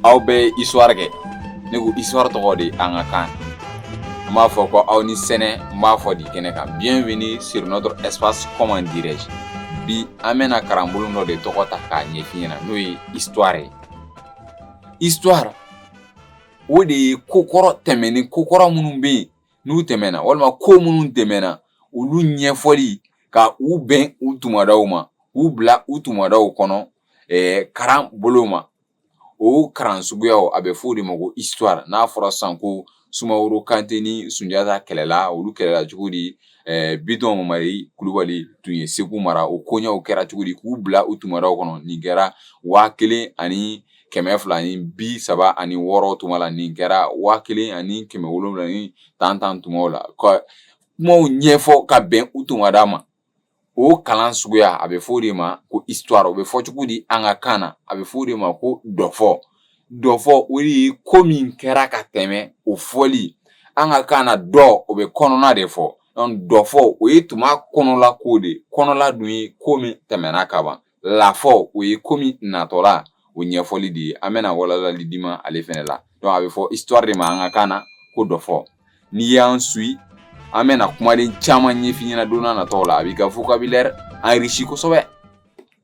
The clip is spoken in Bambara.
aw bɛ histoire kɛ ne ko histoire tɔgɔ de an ka kan n b'a fɔ ko aw ni sɛnɛ n b'a fɔ di kɛnɛ kan bienvenue sur notre espace comment dirais-je bi an bɛna karanbolo dɔ de tɔgɔ ta k'a ɲɛf'i ɲɛna n'o ye histoire ye histoire o de ye kokɔrɔ tɛmɛni kokɔrɔ minnu bɛ yen n'u tɛmɛna walima ko minnu tɛmɛna olu ɲɛfɔli ka u bɛn u tumadaw ma k'u bila u tumadaw kɔnɔ karan bolo ma o karan suguyaw a bɛ fɔ o de ma ko histoire n'a fɔra sisan ko Sumaworo Kante ni Sunjata kɛlɛla olu kɛlɛla cogo di Bitɔn Mamari Kulubali tun ye Segu mara o koɲɛw kɛra cogo di k'u bila u tumadaw kɔnɔ nin kɛra 1236 tuma la nin kɛra 1710 tumaw la ka kumaw ɲɛfɔ ka bɛn u tumada ma o kalan suguya a bɛ fɔ o de ma ko histoire o bɛ fɔ cogo di an ka kan na a bɛ fɔ o de ma ko dɔfɔ o de ye ko min kɛra ka tɛmɛ o fɔli an ka kan na dɔ o bɛ kɔnɔna de fɔ dɔfɔ o ye tuma kɔnɔla ko de kɔnɔla dun ye ko min tɛmɛna ka ban lafɔ o ye ko min natɔla o ɲɛfɔli de ye an bɛna walawalali di ma ale fɛnɛ la a bɛ fɔ histoire de ma an ka kan na ko dɔfɔ n'i y'an suit an bɛna kumaden caman ɲɛf'i ɲɛna don n'a nataw la a b'i ka vocabulaire enrichi kosɛbɛ